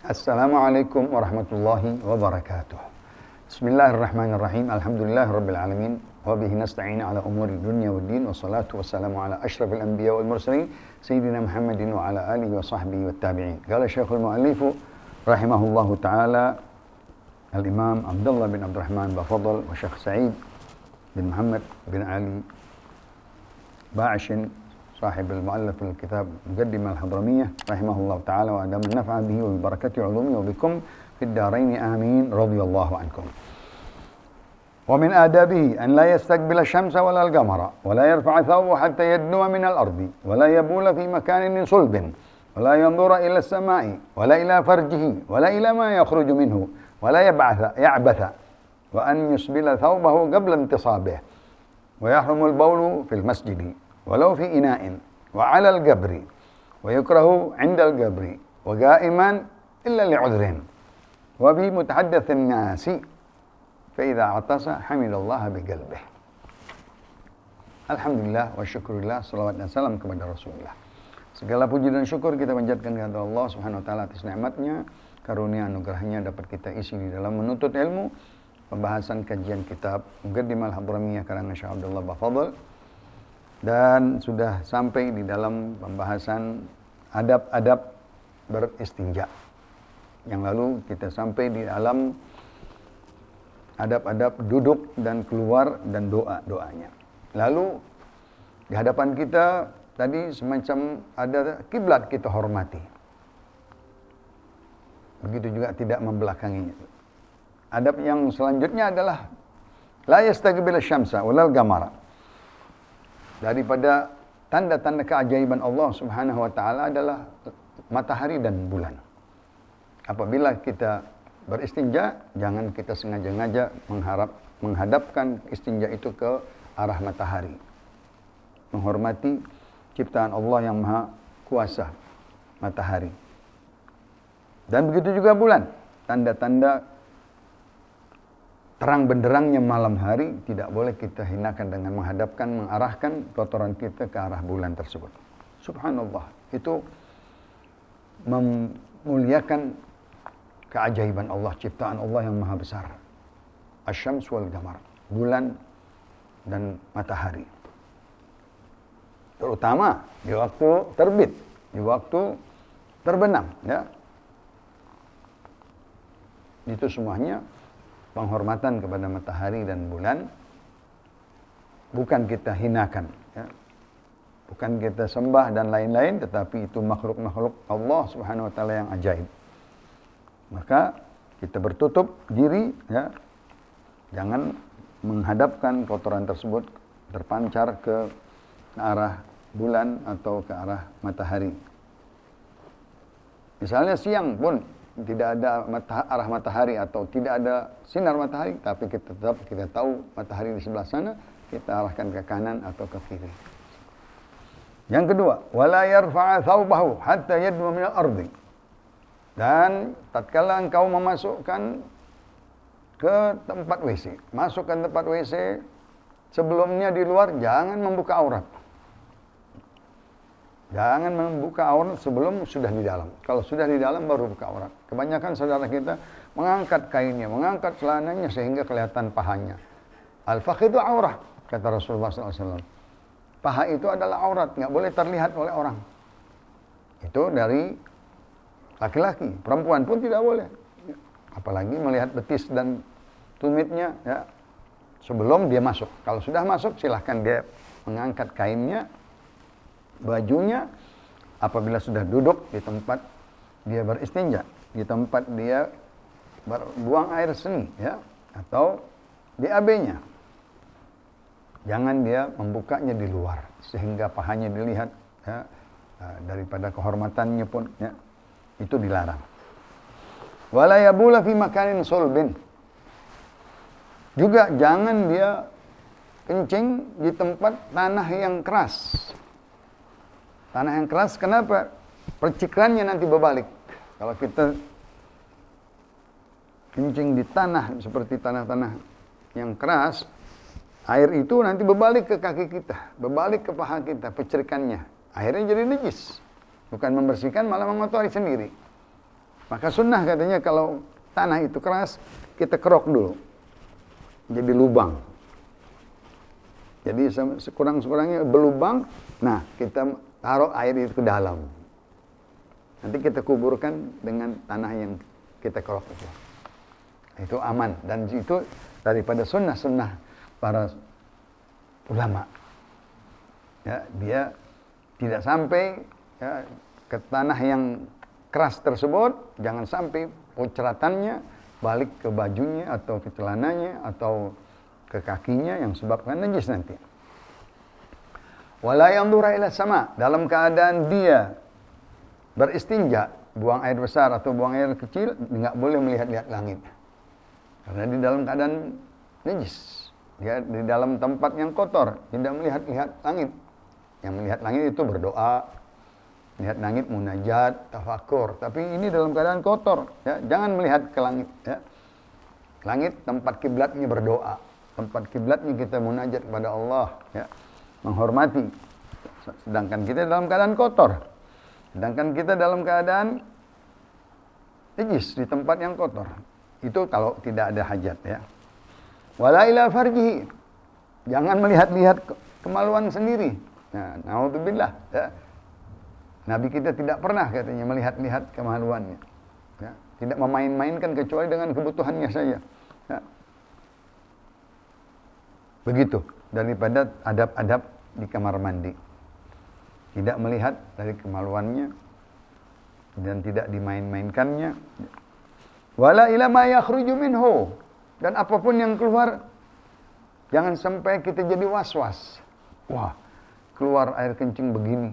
Assalamualaikum warahmatullahi wabarakatuh. Bismillahirrahmanirrahim. Alhamdulillahirabbil alamin wa bihi nasta'in ala umuri dunya waddin wassalatu wassalamu ala asyrafil anbiya wal mursalin sayyidina Muhammadin wa ala alihi wa sahbihi wat tabi'in. Qala Syekhul Mu'allif rahimahullahu taala Al-Imam Abdullah bin Abdurrahman Bafadl wa Syekh Sa'id bin Muhammad bin Ali Ba'ashin صاحب المؤلف الكتاب مقدمة الحضرمية رحمه الله تعالى وأدام النفع به وببركة علومه وبكم في الدارين آمين رضي الله عنكم. ومن آدابه أن لا يستقبل الشمس ولا القمر ولا يرفع ثوبه حتى يدنو من الأرض ولا يبول في مكان صلب ولا ينظر إلى السماء ولا إلى فرجه ولا إلى ما يخرج منه ولا يعبث وأن يسبل ثوبه قبل انتصابه ويحرم البول في المسجد ولو في إناء وعلى القبر ويكره عند القبر وقائما إلا لعذر وبمتحدث الناس فإذا عطس حمد الله بقلبه. Alhamdulillah wa syukurillah, salawat dan salam kepada Rasulullah. Segala puji dan syukur kita panjatkan kepada Allah Subhanahu wa taala atas nikmatnya, karunia anugerahnya dapat kita isi di dalam menuntut ilmu. Pembahasan kajian kitab Muqaddimah Al-Hadramiyah karangan Syekh Abdullah Bafadl. Dan sudah sampai di dalam pembahasan adab-adab beristinja. Yang lalu kita sampai di dalam adab-adab duduk dan keluar dan doa-doanya. Lalu di hadapan kita tadi semacam ada kiblat kita hormati. Begitu juga tidak membelakanginya. Adab yang selanjutnya adalah la yastaqbil asy-syamsa walal qamara. Daripada tanda-tanda keajaiban Allah Subhanahu wa taala adalah matahari dan bulan. Apabila kita beristinja, jangan kita sengaja-ngaja menghadapkan istinja itu ke arah matahari. Menghormati ciptaan Allah yang Maha Kuasa, matahari. Dan begitu juga bulan. Tanda-tanda terang benderangnya malam hari tidak boleh kita hinakan dengan mengarahkan kotoran kita ke arah bulan tersebut. Subhanallah, itu memuliakan keajaiban Allah, ciptaan Allah yang maha besar. Asy-syams wal qamar, bulan dan matahari. Terutama di waktu terbit, di waktu terbenam, ya. Itu semuanya penghormatan kepada matahari dan bulan, bukan kita hinakan, ya. Bukan kita sembah dan lain-lain, tetapi itu makhluk-makhluk Allah Subhanahu wa taala yang ajaib. Maka kita bertutup diri, ya. Jangan menghadapkan kotoran tersebut terpancar ke arah bulan atau ke arah matahari. Misalnya siang pun tidak ada arah matahari atau tidak ada sinar matahari, tapi kita tahu matahari di sebelah sana, kita arahkan ke kanan atau ke kiri. Yang kedua, wala yarfa'a thawbahu hatta yadnu minal ardi. Dan tatkala engkau memasukkan ke tempat WC, masuk ke tempat WC, sebelumnya di luar jangan membuka aurat. Jangan membuka aurat sebelum sudah di dalam. Kalau sudah di dalam baru buka aurat. Kebanyakan saudara kita mengangkat kainnya, mengangkat celananya sehingga kelihatan pahanya. Al-fakhidhu aurah, kata Rasulullah SAW. Paha itu adalah aurat, nggak boleh terlihat oleh orang. Itu dari laki-laki, perempuan pun tidak boleh. Apalagi melihat betis dan tumitnya, ya, sebelum dia masuk. Kalau sudah masuk, silahkan dia mengangkat kainnya, bajunya. Apabila sudah duduk di tempat dia beristinja, di tempat dia buang air seni, ya, atau di AB-nya, jangan dia membukanya di luar sehingga pahanya dilihat, ya. Daripada kehormatannya pun, ya, itu dilarang. Wala yabula fi makanin sulbin. Juga jangan dia kencing di tempat tanah yang keras. Tanah yang keras, kenapa? Percikannya nanti berbalik. Kalau kita kencing di tanah seperti tanah-tanah yang keras, air itu nanti berbalik ke kaki kita, berbalik ke paha kita, percikannya. Akhirnya jadi najis. Bukan membersihkan, malah mengotori sendiri. Maka sunnah katanya kalau tanah itu keras, kita kerok dulu. Jadi lubang. Jadi sekurang-kurangnya berlubang, nah kita taruh air itu ke dalam. Nanti kita kuburkan dengan tanah yang kita kerok itu. Itu aman. Dan itu daripada sunnah-sunnah para ulama. Ya, dia tidak sampai ya, ke tanah yang keras tersebut, jangan sampai pucratannya balik ke bajunya atau ke celananya atau ke kakinya yang sebabkan najis nanti. Wala yanzura ila sama, dalam keadaan dia beristinja, buang air besar atau buang air kecil, enggak boleh melihat-lihat langit. Karena di dalam keadaan najis. Dia di dalam tempat yang kotor, tidak melihat-lihat langit. Yang melihat langit itu berdoa, lihat langit munajat, tafakur. Tapi ini dalam keadaan kotor, ya. Jangan melihat ke langit, ya. Langit tempat kiblatnya berdoa, tempat kiblatnya kita munajat kepada Allah, ya. Menghormati. Sedangkan kita dalam keadaan kotor. Sedangkan kita dalam keadaan najis di tempat yang kotor. Itu kalau tidak ada hajat, ya. Wala ila farjihi. Jangan melihat-lihat kemaluan sendiri. Nah, naudzubillah, ya. Nabi kita tidak pernah katanya melihat-lihat kemaluannya. Ya. Tidak memain-mainkan kecuali dengan kebutuhannya saja. Ya. Begitu daripada adab-adab di kamar mandi. Tidak melihat dari kemaluannya dan tidak dimain-mainkannya. Wala ila ma yakhruju minhu, dan apapun yang keluar jangan sampai kita jadi was-was. Wah, keluar air kencing begini.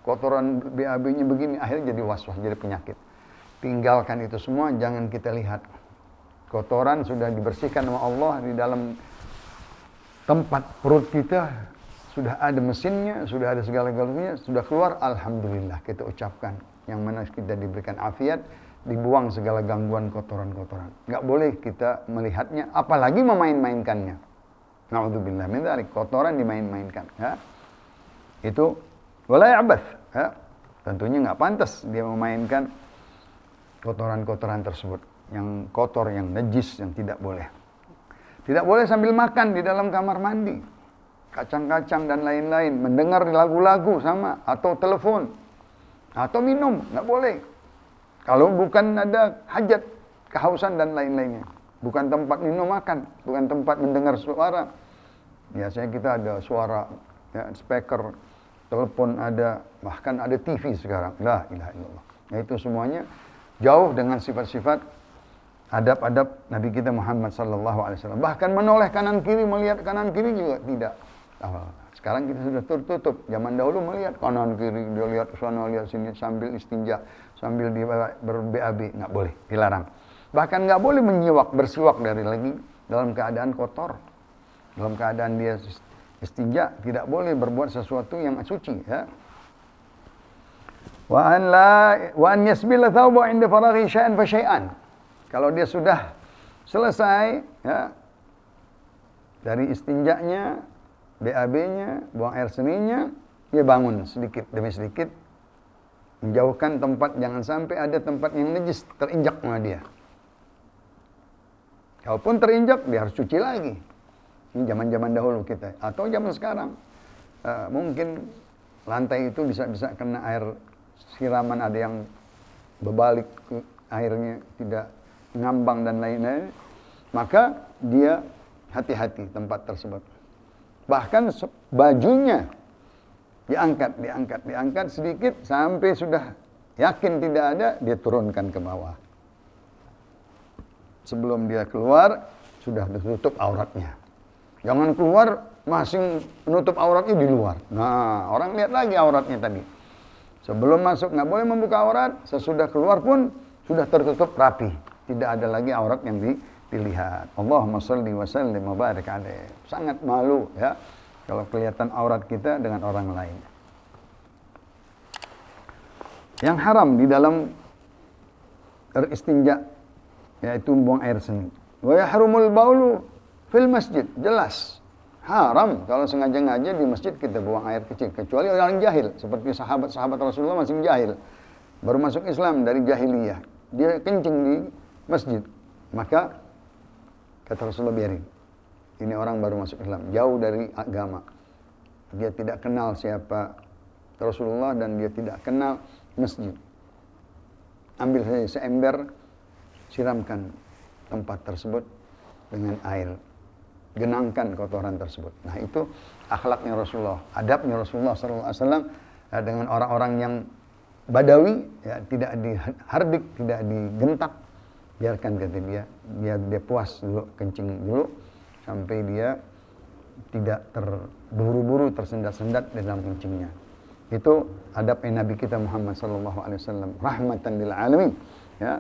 Kotoran BAB-nya begini, akhirnya jadi was-was, jadi penyakit. Tinggalkan itu semua, jangan kita lihat. Kotoran sudah dibersihkan sama Allah di dalam tempat perut kita, sudah ada mesinnya, sudah ada segala-galanya, sudah keluar, alhamdulillah kita ucapkan. Yang mana kita diberikan afiat, dibuang segala gangguan kotoran-kotoran. Enggak boleh kita melihatnya, apalagi memain-mainkannya. Na'udzubillah min dzalik, kotoran dimain-mainkan, ya. Itu wala ya'bath, ya. Tentunya enggak pantas dia memainkan kotoran-kotoran tersebut, yang kotor, yang najis, yang tidak boleh. Tidak boleh sambil makan di dalam kamar mandi, kacang-kacang dan lain-lain, mendengar lagu-lagu sama, atau telepon, atau minum, enggak boleh. Kalau bukan ada hajat, kehausan dan lain-lainnya. Bukan tempat minum makan, bukan tempat mendengar suara. Biasanya kita ada suara, ya, speaker, telepon ada, bahkan ada TV sekarang. La ilaha illallah. Nah, itu semuanya jauh dengan sifat-sifat adab-adab Nabi kita Muhammad sallallahu alaihi wasallam. Bahkan menoleh kanan kiri, melihat kanan kiri juga tidak. Sekarang kita sudah tertutup. Zaman dahulu melihat kanan kiri, dia lihat sana, lihat sini sambil istinja, sambil dia ber-BAB, enggak boleh, dilarang. Bahkan enggak boleh menyiwak, bersiwak dari lagi dalam keadaan kotor. Dalam keadaan dia istinja, tidak boleh berbuat sesuatu yang suci, ya. Wa an yasbila thawba 'inda faraghi syai'an fa syai'an. Kalau dia sudah selesai, ya, dari istinjanya, BAB-nya, buang air seninya, dia bangun sedikit demi sedikit, menjauhkan tempat, jangan sampai ada tempat yang najis terinjak sama dia. Kalaupun terinjak, dia harus cuci lagi. Ini zaman-zaman dahulu kita, atau zaman sekarang. Mungkin lantai itu bisa kena air siraman, ada yang berbalik airnya tidak ngambang dan lain-lain, maka dia hati-hati tempat tersebut. Bahkan bajunya diangkat sedikit sampai sudah yakin tidak ada, dia turunkan ke bawah. Sebelum dia keluar, sudah ditutup auratnya. Jangan keluar masih menutup auratnya di luar. Nah, orang lihat lagi auratnya tadi. Sebelum masuk nggak boleh membuka aurat, sesudah keluar pun sudah tertutup rapi. Tidak ada lagi aurat yang dilihat. Allahumma shalli wa sallim wa barik alaihi. Sangat malu, ya, kalau kelihatan aurat kita dengan orang lain. Yang haram di dalam beristinja, yaitu buang air seni. Wa yahrumul baulu fil masjid. Jelas haram kalau sengaja-ngaja di masjid kita buang air kecil, kecuali orang jahil, seperti sahabat-sahabat Rasulullah masih jahil, baru masuk Islam dari jahiliyah. dia kencing di masjid, maka kata Rasulullah biarin. Ini orang baru masuk Islam, jauh dari agama. Dia tidak kenal siapa Rasulullah dan dia tidak kenal masjid. Ambil saja seember, siramkan tempat tersebut dengan air. Genangkan kotoran tersebut. Nah, itu akhlaknya Rasulullah, adabnya Rasulullah SAW dengan orang-orang yang Badawi, ya, tidak dihardik, tidak digentak, biarkan kata dia, biar dia puas dulu, kencing dulu, sampai dia tidak terburu-buru, tersendat-sendat di dalam kencingnya. Itu adabnya Nabi kita Muhammad SAW, rahmatan lil alamin. Ya.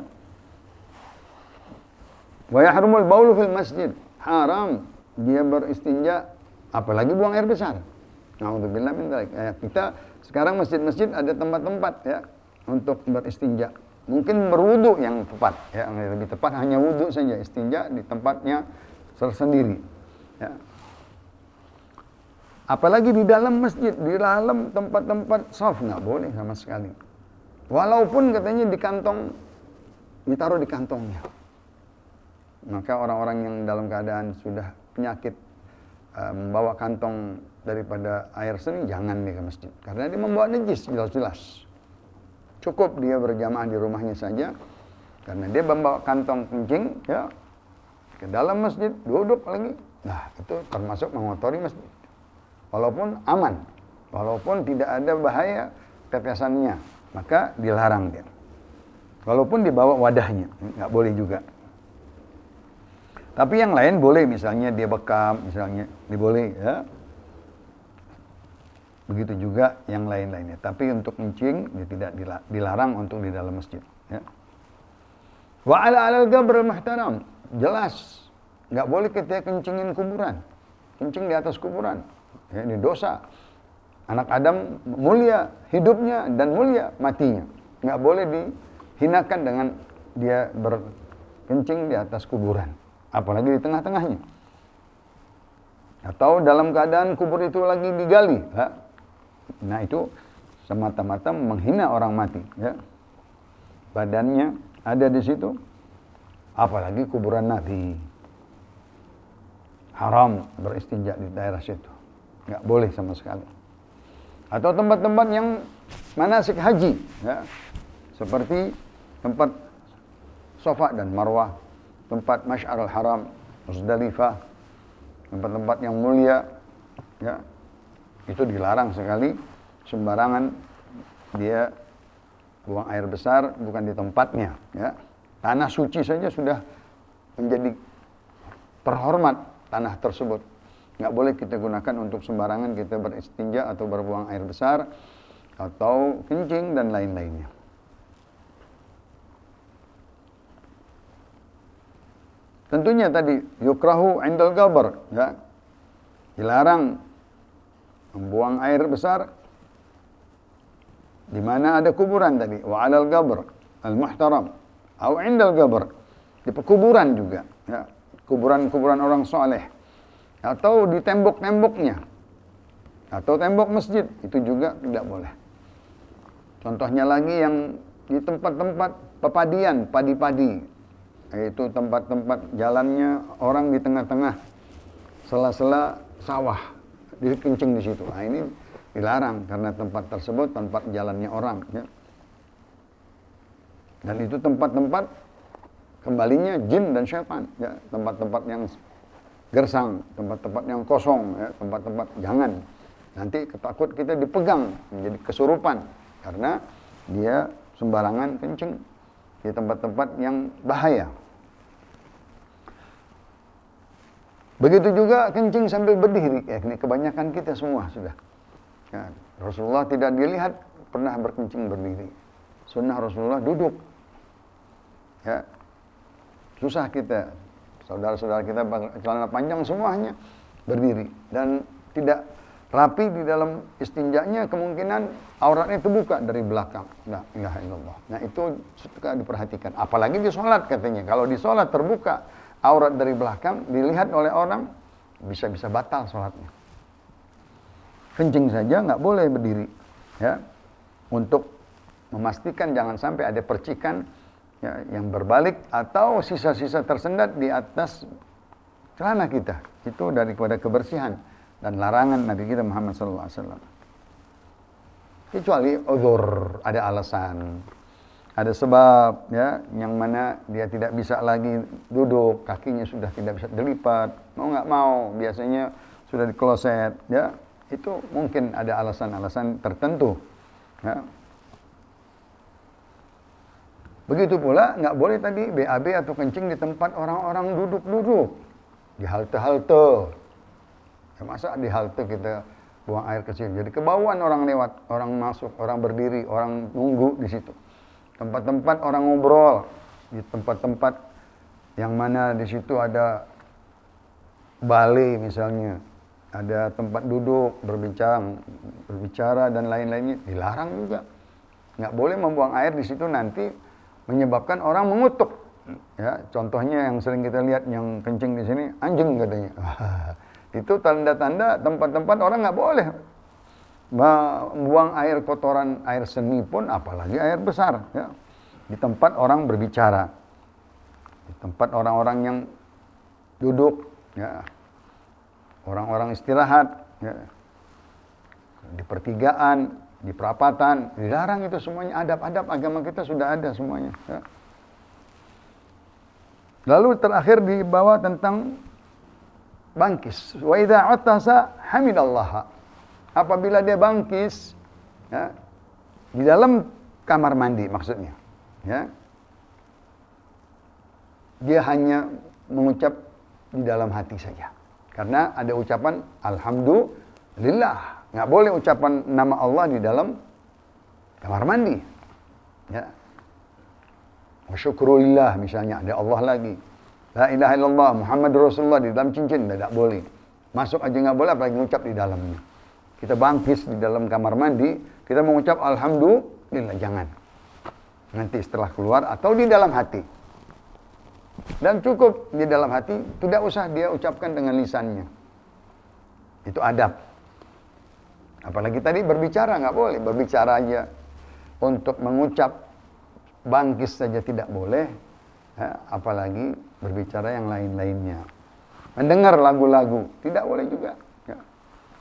Wa yahrumul baulu fil masjid, haram dia beristinja, apalagi buang air besar. Na'udzubillah min dzalik. Kita sekarang masjid-masjid ada tempat-tempat ya untuk beristinja. Mungkin berwudu yang tepat, ya, yang lebih tepat hanya wudu saja, istinja di tempatnya tersendiri. Ya. Apalagi di dalam masjid, di dalam tempat-tempat shaf nggak boleh sama sekali. Walaupun katanya di kantong, ditaruh di kantongnya. Maka orang-orang yang dalam keadaan sudah penyakit membawa kantong daripada air seni, jangan dia ke masjid, karena dia membawa najis jelas-jelas. Cukup dia berjamaah di rumahnya saja, karena dia membawa kantong kencing ya ke dalam masjid, duduk lagi, nah itu termasuk mengotori masjid. Walaupun aman, walaupun tidak ada bahaya tetesannya, maka dilarang dia. Walaupun dibawa wadahnya, nggak boleh juga. Tapi yang lain boleh, misalnya dia bekam, misalnya diboleh ya. Begitu juga yang lain-lainnya. Tapi untuk kencing dia tidak dilarang untuk di dalam masjid. Ya. Wa ala al-qabr al-muhtaram, jelas nggak boleh kita kencingin kuburan, kencing di atas kuburan. Ya, ini dosa. Anak Adam mulia hidupnya dan mulia matinya. Nggak boleh dihinakan dengan dia berkencing di atas kuburan, apalagi di tengah-tengahnya. Atau dalam keadaan kubur itu lagi digali. Ya. Nah itu semata-mata menghina orang mati. Ya. Badannya ada di situ, apalagi kuburan Nabi. Haram beristinja di daerah situ. Nggak boleh sama sekali. Atau tempat-tempat yang manasik haji. Ya. Seperti tempat Safa dan Marwah, tempat Masy'arul Haram, Muzdalifah, tempat-tempat yang mulia, ya, itu dilarang sekali sembarangan dia buang air besar bukan di tempatnya. Ya. Tanah suci saja sudah menjadi terhormat tanah tersebut. Nggak boleh kita gunakan untuk sembarangan kita beristinja atau berbuang air besar atau kencing dan lain-lainnya. Tentunya tadi yukrahu indal qabr, ya. Dilarang membuang air besar di mana ada kuburan tadi, wa 'alal qabr al-muhtaram atau indal qabr, di pekuburan juga, ya. Kuburan-kuburan orang soleh atau di tembok-temboknya atau tembok masjid, itu juga tidak boleh. Contohnya lagi yang di tempat-tempat pepadian, padi-padi, yaitu tempat-tempat jalannya orang di tengah-tengah sela-sela sawah, dikencing di situ. Nah ini dilarang karena tempat tersebut tempat jalannya orang. Ya. Dan itu tempat-tempat kembalinya jin dan syaitan. Ya. Tempat-tempat yang gersang, tempat-tempat yang kosong, ya. Tempat-tempat jangan. Nanti takut kita dipegang menjadi kesurupan karena dia sembarangan kencing di tempat-tempat yang bahaya. Begitu juga kencing sambil berdiri. Ya, ini kebanyakan kita semua sudah. Ya, Rasulullah tidak dilihat pernah berkencing berdiri. Sunnah Rasulullah duduk. Ya, susah kita, saudara-saudara kita celana panjang semuanya berdiri dan tidak rapi di dalam istinjanya, kemungkinan auratnya terbuka dari belakang. La ilaha illallah. Nah itu suka diperhatikan. Apalagi di sholat katanya. Kalau di sholat terbuka aurat dari belakang, dilihat oleh orang, bisa-bisa batal sholatnya. Kencing saja nggak boleh berdiri. Ya, untuk memastikan jangan sampai ada percikan ya, yang berbalik atau sisa-sisa tersendat di atas celana kita. Itu daripada kebersihan dan larangan Nabi kita Muhammad SAW. Kecuali uzur, ada alasan, ada sebab, ya, yang mana dia tidak bisa lagi duduk, kakinya sudah tidak bisa dilipat, mau nggak mau, biasanya sudah di kloset, ya, itu mungkin ada alasan-alasan tertentu, ya. Begitu pula nggak boleh tadi BAB atau kencing di tempat orang-orang duduk-duduk, di halte-halte. Ya, masa di halte kita buang air kecil, jadi kebauan orang lewat, orang masuk, orang berdiri, orang nunggu di situ. Tempat-tempat orang ngobrol, di tempat-tempat yang mana di situ ada balai misalnya, ada tempat duduk, berbicara dan lain-lainnya, dilarang juga. Nggak boleh membuang air di situ, nanti menyebabkan orang mengutuk. Ya, contohnya yang sering kita lihat yang kencing di sini, anjing katanya. Itu tanda-tanda tempat-tempat orang nggak boleh membuang air kotoran, air seni pun, apalagi air besar. Ya. Di tempat orang berbicara, di tempat orang-orang yang duduk, ya, orang-orang istirahat, ya, di pertigaan, di perapatan, dilarang itu semuanya. Adab-adab agama kita sudah ada semuanya. Ya. Lalu terakhir dibawa tentang bangkis. Wa idza atasa hamidallaha. Apabila dia bangkis, ya, di dalam kamar mandi maksudnya, ya, dia hanya mengucap di dalam hati saja. Karena ada ucapan alhamdulillah, nggak boleh ucapan nama Allah di dalam kamar mandi. Ya. Wa syukrulillah misalnya, ada Allah lagi. La ilaha illallah Muhammad Rasulullah di dalam cincin, tidak boleh. Masuk aja nggak boleh, apalagi mengucap di dalamnya. Kita bangkis di dalam kamar mandi, kita mengucap alhamdulillah, jangan. Nanti setelah keluar atau di dalam hati. Dan cukup di dalam hati, tidak usah dia ucapkan dengan lisannya. Itu adab. Apalagi tadi berbicara nggak boleh, berbicara aja. Untuk mengucap bangkis saja tidak boleh, ya, apalagi berbicara yang lain-lainnya. Mendengar lagu-lagu tidak boleh juga. Ya.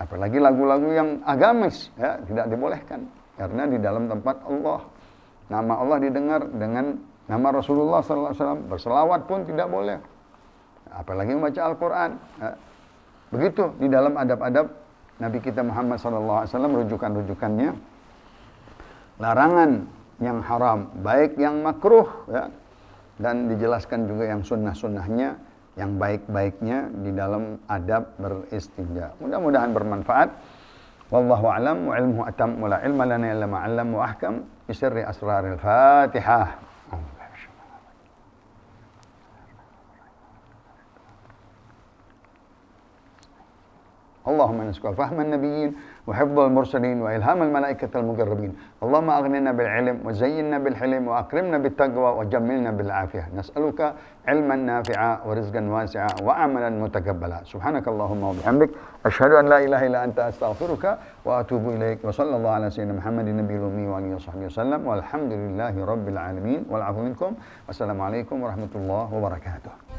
Apalagi lagu-lagu yang agamis, ya, tidak dibolehkan. Karena di dalam tempat Allah, nama Allah didengar dengan nama Rasulullah SAW. Berselawat pun tidak boleh. Apalagi membaca Al-Quran. Ya. Begitu di dalam adab-adab Nabi kita Muhammad SAW, rujukan-rujukannya. Larangan yang haram, baik yang makruh, ya, dan dijelaskan juga yang sunnah-sunnahnya, yang baik-baiknya di dalam adab beristinja. Mudah-mudahan bermanfaat. Wallahu a'lam wa ilmuhu atam wa la ilma lana illa ma 'allam wa ahkam bi sirri asraril Fatihah. اللهم نسألك فهم النبيين وحفظ المرسلين وإلهام الملائكة المقربين. اللهم أغننا بالعلم وزينا بالحلم وأكرمنا بالتقوى وجملنا بالعافية. نسألك علما نافعا ورزقا واسعا وعملا متقبلا. سبحانك اللهم وبحمدك أشهد أن لا إله إلا أنت أستغفرك وأتوب إليك. وصلى الله على سيدنا محمد النبي الأمي وآله وصحبه وسلم والحمد لله رب العالمين والعفو منكم والسلام عليكم ورحمة الله وبركاته.